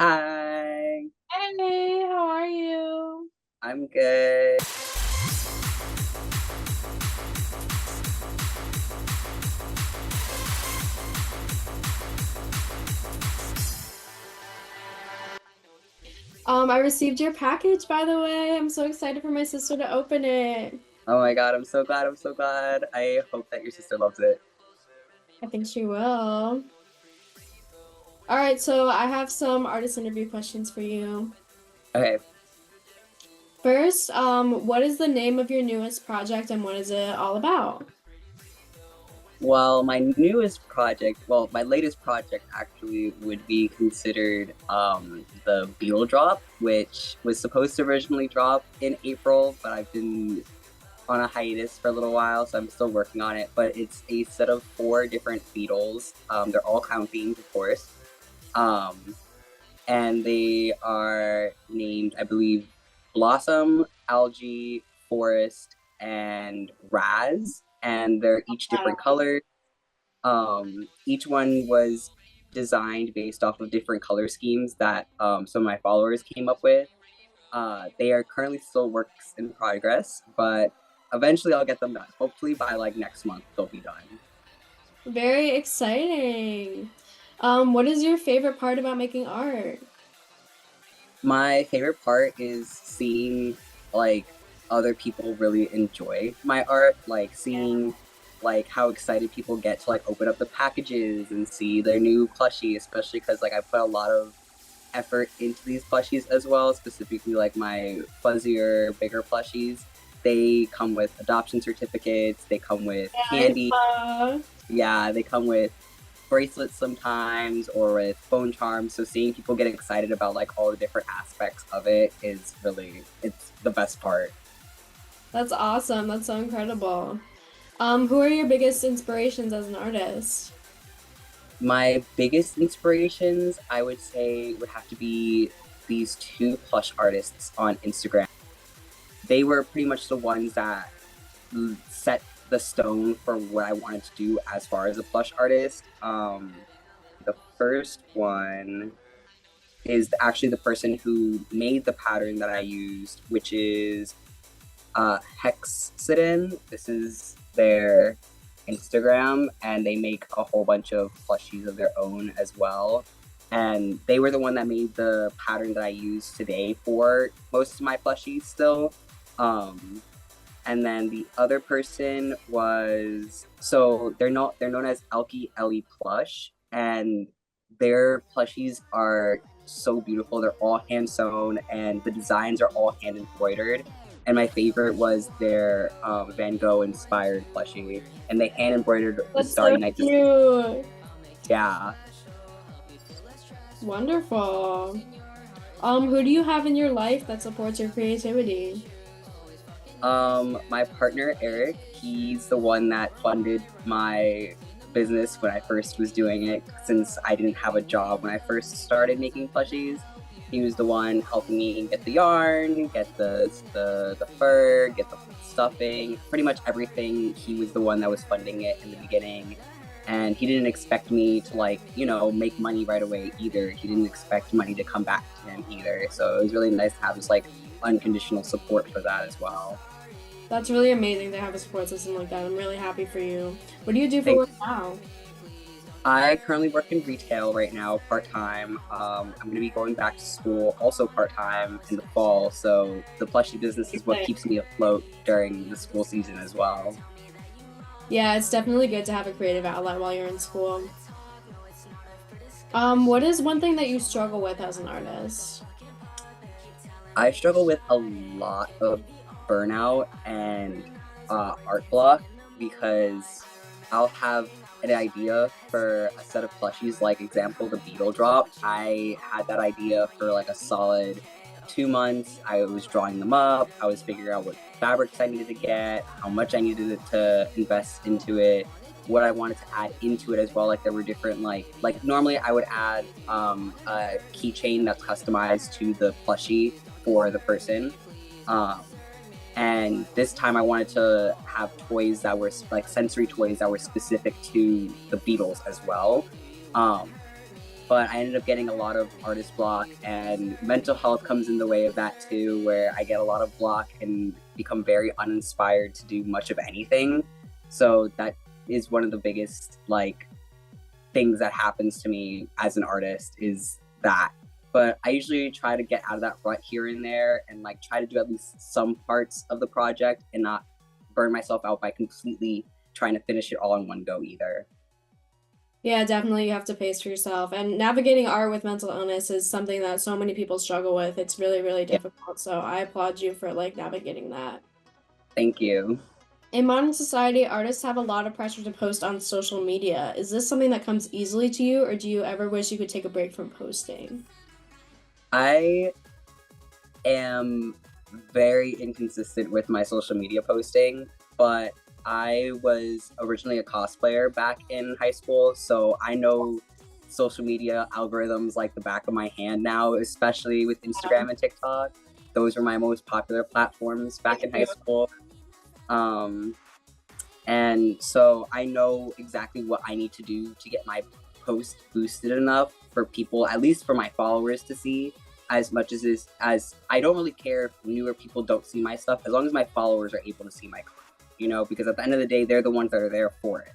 Hi, Hey, how are you? I'm good. I received your package, by the way. I'm so excited for my sister to open it. Oh my God, I'm so glad. I'm so glad. I hope that your sister loves it. I think she will. All right, so I have some artist interview questions for you. Okay, First, what is the name of your newest project and what is it all about? well, my latest project actually would be considered the Beetle Drop, which was supposed to originally drop in April, but I've been on a hiatus for a little while, so I'm still working on it. But it's a set of four different beetles. They're all clown themed, of course. Um, and they are named, I believe, Blossom, Algae, Forest, and Raz, and they're each different colors. Each one was designed based off of different color schemes that some of my followers came up with. They are currently still works in progress, but eventually I'll get them done. Hopefully by like next month they'll be done. Very exciting. What is your favorite part about making art? My favorite part is seeing like other people really enjoy my art, like seeing like how excited people get to like open up the packages and see their new plushie, especially because like I put a lot of effort into these plushies as well, specifically like my fuzzier, bigger plushies. They come with adoption certificates, they come with Yeah, I candy, saw. yeah, they come with bracelets sometimes or with phone charms. So seeing people get excited about like all the different aspects of it is really it's the best part. That's awesome. That's so incredible. Who are your biggest inspirations as an artist? My biggest inspirations, I would say, would have to be these two plush artists on Instagram. They were pretty much the ones that set the stone for what I wanted to do as far as a plush artist. The first one is actually the person who made the pattern that I used, which is Hexcidin. This is their Instagram, and they make a whole bunch of plushies of their own as well. And they were the one that made the pattern that I use today for most of my plushies still. Um, and then the other person was they're known as Elkie Ellie Plush, and their plushies are so beautiful. They're all hand sewn, and the designs are all hand embroidered. And my favorite was their Van Gogh inspired plushie, and they hand embroidered the That's Starry so Night. cute. Yeah. Wonderful. Who do you have in your life that supports your creativity? My partner Eric, he's the one that funded my business when I first was doing it. Since I didn't have a job when I first started making plushies, he was the one helping me get the yarn, get the fur, get the stuffing, pretty much everything. He was the one that was funding it in the beginning. And he didn't expect me to like, make money right away either. He didn't expect money to come back to him either. So it was really nice to have this like unconditional support for that as well. That's really amazing to have a support system like that. I'm really happy for you. What do you do for Thank work now? I currently work in retail right now, part time. I'm going to be going back to school also part time in the fall. So the plushie business is what keeps me afloat during the school season as well. Yeah, it's definitely good to have a creative outlet while you're in school. What is one thing that you struggle with as an artist? I struggle with a lot of burnout and art block because I'll have an idea for a set of plushies, like example the Beetle Drop. I had that idea for like a solid 2 months. I was drawing them up. I was figuring out what fabrics I needed to get, how much I needed to invest into it, what I wanted to add into it as well. Like there were different like normally I would add a keychain that's customized to the plushie for the person. Um, and this time I wanted to have toys that were like sensory toys that were specific to the Beatles as well. Um, but I ended up getting a lot of artist block, and mental health comes in the way of that too, where I get a lot of block and become very uninspired to do much of anything. So that is one of the biggest like things that happens to me as an artist is that. But I usually try to get out of that rut here and there and like try to do at least some parts of the project and not burn myself out by completely trying to finish it all in one go either. Yeah, definitely you have to pace for yourself. And navigating art with mental illness is something that so many people struggle with. It's really, really Yeah, difficult. So I applaud you for like navigating that. thank you. In modern society, artists have a lot of pressure to post on social media. Is this something that comes easily to you, or do you ever wish you could take a break from posting? I am very inconsistent with my social media posting, but I was originally a cosplayer back in high school, so I know social media algorithms like the back of my hand now, especially with Yeah, Instagram and TikTok. Those were my most popular platforms back me in high too. school. Um, and so I know exactly what I need to do to get my post boosted enough for people, at least for my followers to see as much as this as I don't really care if newer people don't see my stuff as long as my followers are able to see my content, because at the end of the day, they're the ones that are there for it.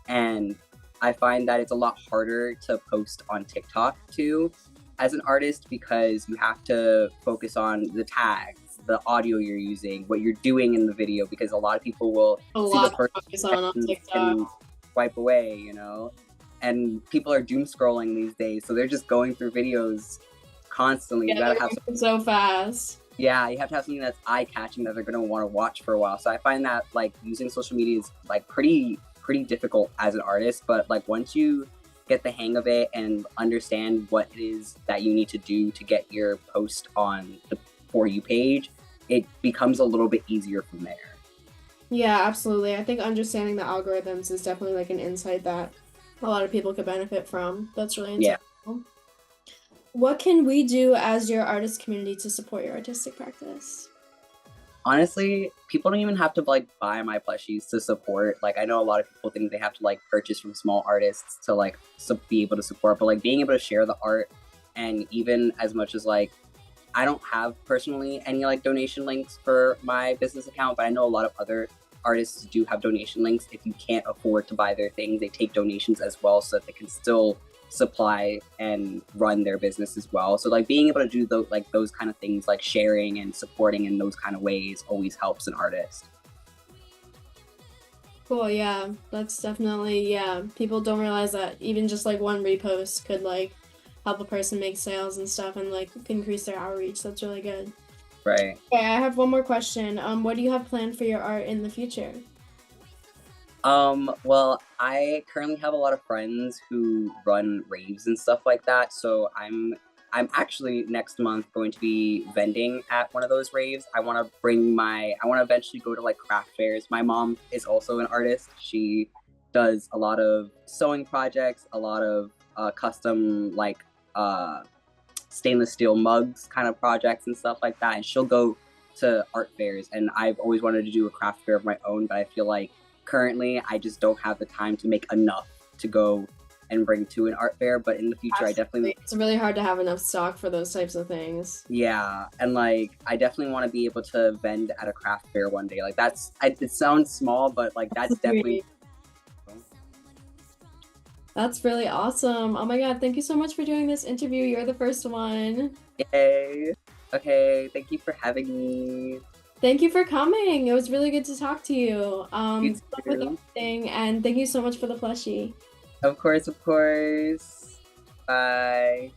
And I find that it's a lot harder to post on TikTok too as an artist because you have to focus on the tags, the audio you're using, what you're doing in the video, because a lot of people will A see the lot to first focus on seconds TikTok. and swipe away. And people are doom scrolling these days, so they're just going through videos constantly. You Yeah, gotta they're have moving so fast. yeah, you have to have something that's eye catching that they're gonna want to watch for a while. So I find that like using social media is like pretty difficult as an artist, but like once you get the hang of it and understand what it is that you need to do to get your post on the For You page, it becomes a little bit easier from there. Yeah, absolutely. I think understanding the algorithms is definitely like an insight that a lot of people could benefit from. That's really Yeah. insightful. What can we do as your artist community to support your artistic practice? Honestly, people don't even have to like buy my plushies to support. Like I know a lot of people think they have to like purchase from small artists to like be able to support, but like being able to share the art and even as much as like I don't have personally any like donation links for my business account, but I know a lot of other artists do have donation links. If you can't afford to buy their things, they take donations as well so that they can still supply and run their business as well. So like being able to do those kind of things like sharing and supporting in those kind of ways always helps an artist. Cool, yeah. That's definitely, yeah. People don't realize that even just like one repost could like help a person make sales and stuff and like increase their outreach. That's really good. Right. Okay, I have one more question. What do you have planned for your art in the future? Well, I currently have a lot of friends who run raves and stuff like that, so I'm actually next month going to be vending at one of those raves. I want to eventually go to like craft fairs. My mom is also an artist. She does a lot of sewing projects, a lot of custom like uh stainless steel mugs kind of projects and stuff like that. And she'll go to art fairs. And I've always wanted to do a craft fair of my own, but I feel like currently I just don't have the time to make enough to go and bring to an art fair. But in the future, I definitely, It's really hard to have enough stock for those types of things. yeah. And like, I definitely want to be able to vend at a craft fair one day. Like, it sounds small, but like, that's definitely. That's really awesome. Oh my God, thank you so much for doing this interview. You're the first one. Yay. Okay. Thank you for having me. Thank you for coming. It was really good to talk to you. You Good luck with too. everything, and thank you so much for the plushie. Of course, of course. Bye.